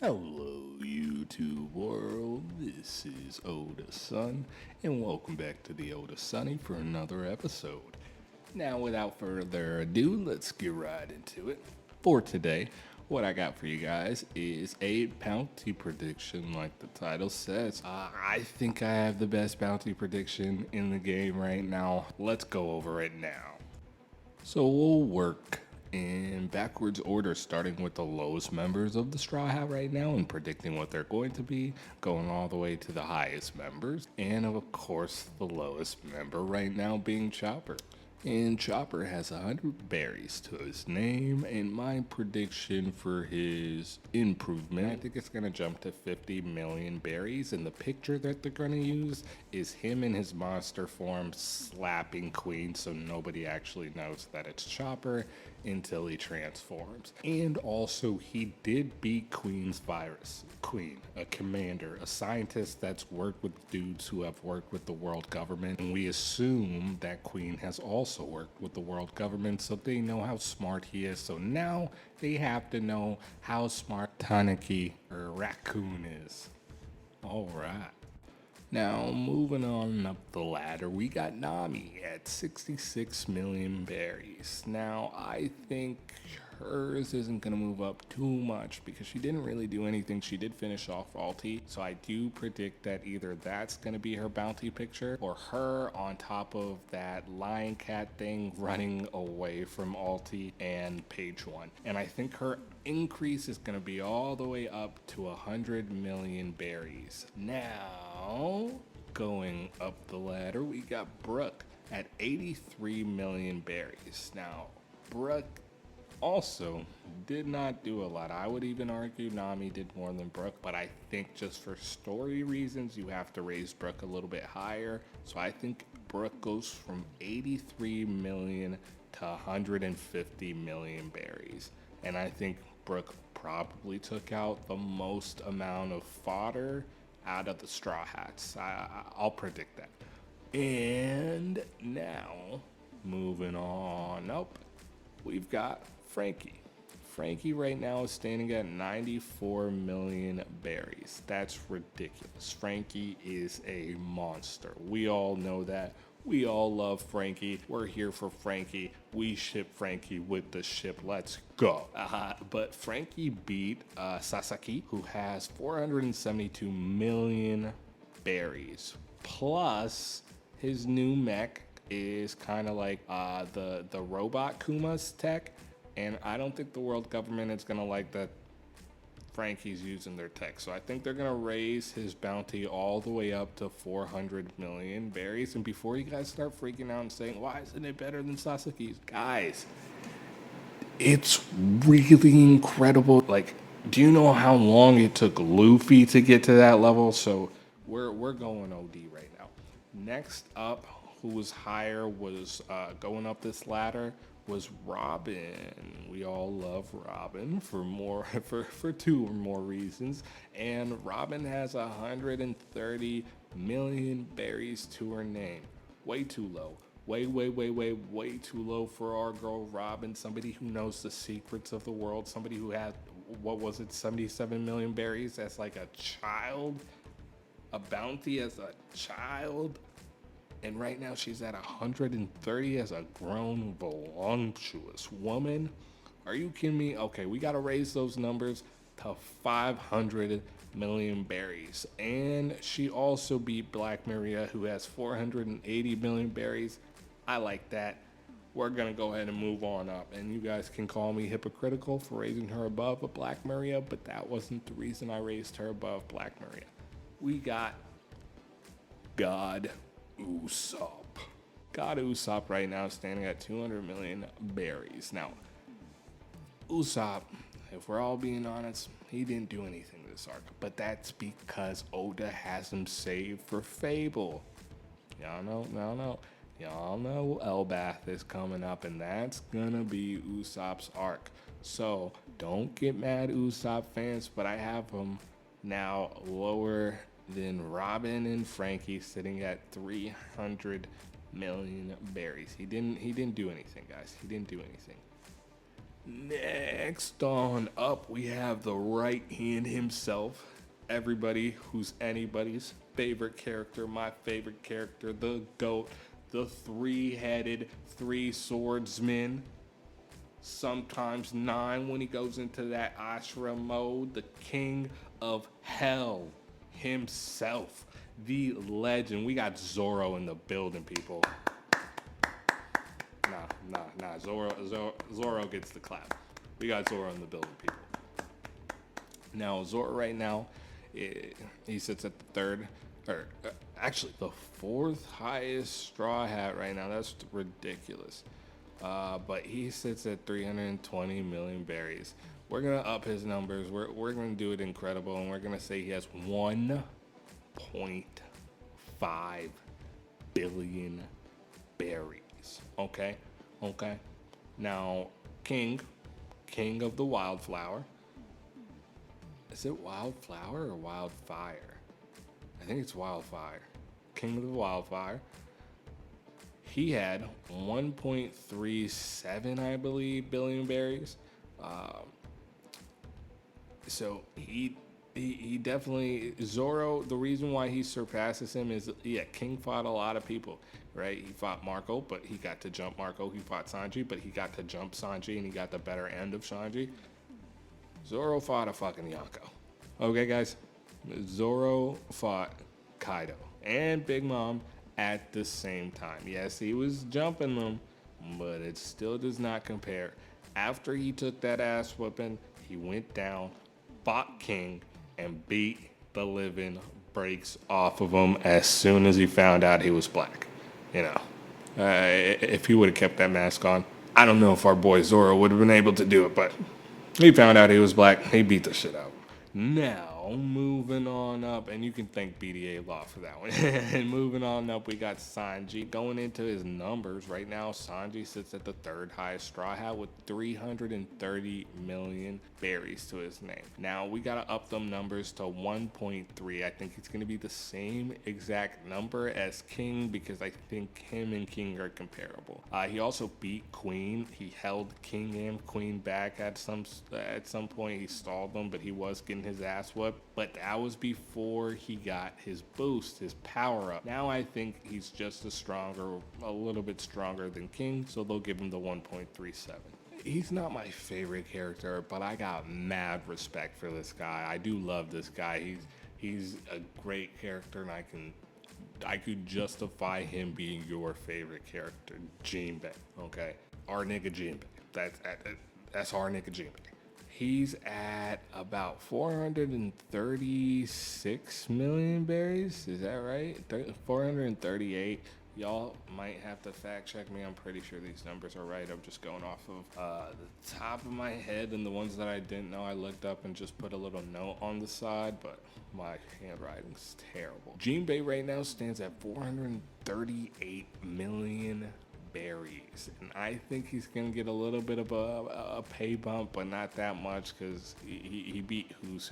Hello, YouTube world. This is Oda Sun, and welcome back to the Oda Sunny for another episode. Now, without further ado, let's get right into it. For today, what I got for you guys is a bounty prediction, like the title says. I think I have the best bounty prediction in the game right now. Let's go over it now. So we'll work in backwards order, starting with the lowest members of the Straw Hat right now and predicting what they're going to be, going all the way to the highest members, and of course, the lowest member right now being Chopper. And Chopper has 100 berries to his name, and my prediction for his improvement, I think it's going to jump to 50 million berries, and the picture that they're going to use is him in his monster form slapping Queen, so nobody actually knows that it's Chopper until he transforms. And also, he did beat Queen's virus. Queen, a commander, a scientist that's worked with dudes who have worked with the world government, and we assume that Queen has also worked with the world government, so they know how smart he is. So now they have to know how smart Tanuki or Raccoon is. All right. Now, moving on up the ladder, we got Nami at 66 million berries. Now, I think hers isn't going to move up too much because she didn't really do anything. She did finish off Alti, so I do predict that either that's going to be her bounty picture or her on top of that lion cat thing running away from Alti and page 1. And I think her increase is going to be all the way up to 100 million berries. Now, going up the ladder, we got Brooke at 83 million berries. Now, Brooke also did not do a lot. I would even argue Nami did more than Brooke, but I think just for story reasons, you have to raise Brooke a little bit higher. So I think Brooke goes from 83 million to 150 million berries. And I think Brooke probably took out the most amount of fodder out of the Straw Hats. I'll predict that. And now, moving on up, we've got Frankie. Frankie right now is standing at 94 million berries. That's ridiculous. Frankie is a monster. We all know that. We all love Frankie. We're here for Frankie. We ship Frankie with the ship. Let's go. But Frankie beat Sasaki, who has 472 million berries. Plus, his new mech is kind of like the robot Kuma's tech, and I don't think the world government is gonna like that Frankie's using their tech. So I think they're gonna raise his bounty all the way up to 400 million berries. And before you guys start freaking out and saying, why isn't it better than Sasaki's? Guys, it's really incredible. Like, do you know how long it took Luffy to get to that level? So we're going OD right now. Next up, who was higher was going up this ladder was Robin. We all love Robin for more for two or more reasons. And Robin has 130 million berries to her name. Way too low. Way too low for our girl Robin. Somebody who knows the secrets of the world. Somebody who had, what was it, 77 million berries as like a child? A bounty as a child? And right now she's at 130 as a grown, voluptuous woman. Are you kidding me? Okay, we gotta raise those numbers to 500 million berries. And she also beat Black Maria, who has 480 million berries. I like that. We're gonna go ahead and move on up. And you guys can call me hypocritical for raising her above a Black Maria, but that wasn't the reason I raised her above Black Maria. We got God Usopp. God Usopp right now standing at 200 million berries. Now, Usopp, if we're all being honest, he didn't do anything this arc, but that's because Oda has him saved for Fable. Y'all know Elbath is coming up, and that's gonna be Usopp's arc. So don't get mad, Usopp fans, but I have him now lower than Robin and Frankie, sitting at 300 million berries. He didn't do anything, guys. He didn't do anything. Next on up, we have the right hand himself. Everybody who's anybody's favorite character, my favorite character, the GOAT, the three-headed, three swordsman, sometimes nine when he goes into that Ashra mode, the king of hell himself, the legend. We got Zoro in the building, people. Nah. Zoro gets the clap. We got Zoro in the building, people. Now, Zoro right now, he sits at the third, or actually the fourth highest straw hat right now. That's ridiculous. But he sits at 320 million berries. We're going to up his numbers. We're going to do it incredible, and we're going to say he has 1.5 billion berries. Okay? Now, King of the Wildflower. Is it Wildflower or Wildfire? I think it's Wildfire. King of the Wildfire. He had 1.37, I believe, billion berries. So he definitely, Zoro, the reason why he surpasses him is, King fought a lot of people, right? He fought Marco, but he got to jump Marco. He fought Sanji, but he got to jump Sanji, and he got the better end of Sanji. Zoro fought a fucking Yonko. Okay, guys? Zoro fought Kaido and Big Mom at the same time. Yes, he was jumping them, but it still does not compare. After he took that ass whooping, he went down, fought King, and beat the living breaks off of him as soon as he found out he was black. If he would have kept that mask on, I don't know if our boy Zoro would have been able to do it, but he found out he was black. He beat the shit out. Now, moving on up, and you can thank BDA Law for that one. And moving on up, we got Sanji. Going into his numbers right now, Sanji sits at the third highest straw hat with 330 million berries to his name. Now, we got to up them numbers to 1.3. I think it's going to be the same exact number as King because I think him and King are comparable. He also beat Queen. He held King and Queen back at some point. He stalled them, but he was getting his ass whooped. But that was before he got his boost, his power up. Now I think he's just a little bit stronger than King, so they'll give him the 1.37. He's not my favorite character, but I got mad respect for this guy. I do love this guy. He's a great character, and I could justify him being your favorite character, Jinbei. Okay, our nigga Jinbei. That's our nigga Jinbei. He's at about 436 million berries. Is that right? 438. Y'all might have to fact check me. I'm pretty sure these numbers are right. I'm just going off of the top of my head, and the ones that I didn't know I looked up and just put a little note on the side, but my handwriting's terrible. Jinbei right now stands at 438 million berries, and I think he's gonna get a little bit of a pay bump, but not that much because he beat who's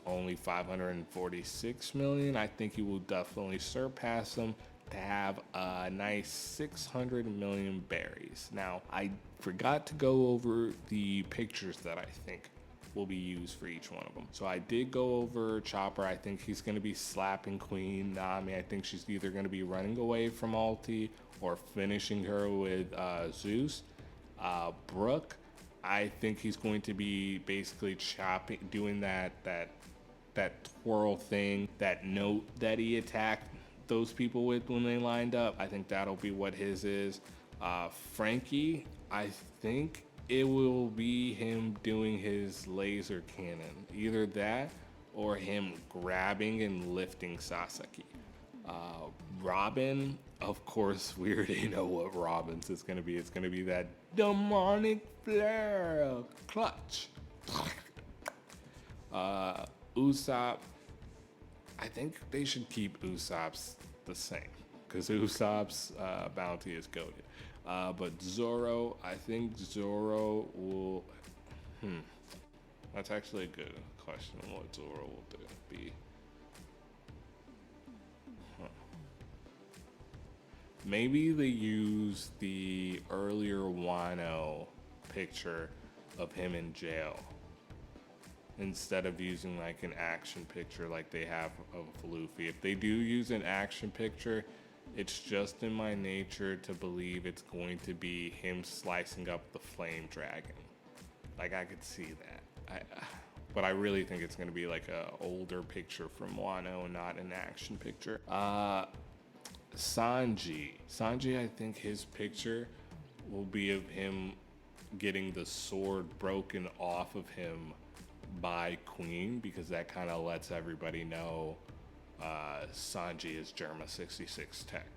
only 546 million. I think he will definitely surpass him to have a nice 600 million berries. Now, I forgot to go over the pictures that I think will be used for each one of them. So I did go over Chopper. I think he's going to be slapping Queen Nami. I think she's either going to be running away from Alti or finishing her with Zeus. Brooke, I think he's going to be basically doing that twirl thing, that note that he attacked those people with when they lined up. I think that'll be what his is. Frankie, I think it will be him doing his laser cannon. Either that or him grabbing and lifting Sasaki. Robin, of course, we already know what Robin's is going to be. It's going to be that demonic flare clutch. Usopp, I think they should keep Usopp's the same because Usopp's bounty is goated. But Zoro, I think Zoro will. That's actually a good question on what Zoro will be. Maybe they use the earlier Wano picture of him in jail instead of using like an action picture like they have of Luffy. If they do use an action picture, it's just in my nature to believe it's going to be him slicing up the flame dragon. Like, I could see that. But I really think it's going to be like a older picture from Wano, not an action picture. Sanji, I think his picture will be of him getting the sword broken off of him by Queen, because that kind of lets everybody know Sanji is Germa 66 tech.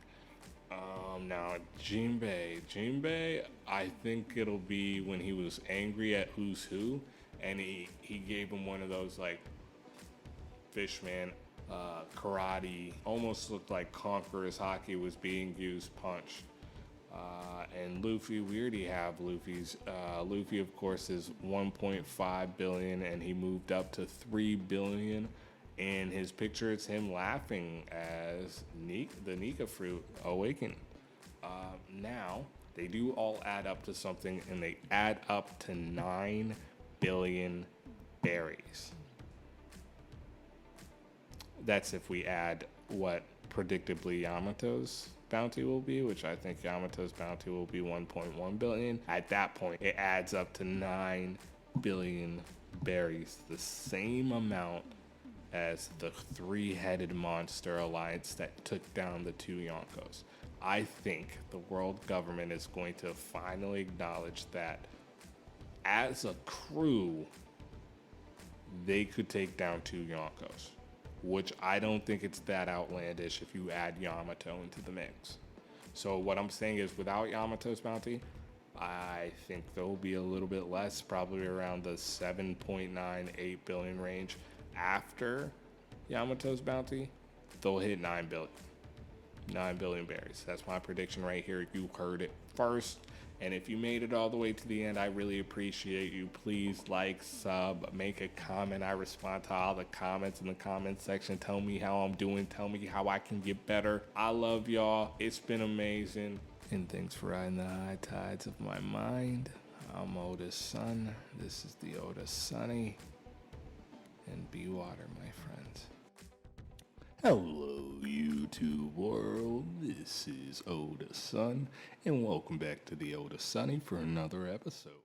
Now Jinbei, I think it'll be when he was angry at Who's Who, and he gave him one of those like fishman karate, almost looked like Conqueror's Haki was being used punch. And Luffy, we already have Luffy's. Luffy, of course, is 1.5 billion, and he moved up to 3 billion. And his picture is him laughing as the Nika fruit awaken. Now, they do all add up to something, and they add up to 9 billion berries. That's if we add what predictably Yamato's bounty will be, which I think Yamato's bounty will be 1.1 billion. At that point, it adds up to 9 billion berries, the same amount as the three-headed monster alliance that took down the two Yonkos. I think the world government is going to finally acknowledge that as a crew, they could take down two Yonkos, which I don't think it's that outlandish if you add Yamato into the mix. So what I'm saying is, without Yamato's bounty, I think there'll be a little bit less, probably around the 7.98 billion range. After Yamato's bounty, they'll hit 9 billion. 9 billion berries. That's my prediction right here. You heard it first. And if you made it all the way to the end, I really appreciate you. Please like, sub, make a comment. I respond to all the comments in the comment section. Tell me how I'm doing. Tell me how I can get better. I love y'all. It's been amazing. And thanks for riding the high tides of my mind. I'm Oda's son. This is the Oda Sunny. And be water, my friends. Hello, YouTube world. This is Oda Sun, and welcome back to the Oda Sunny for another episode.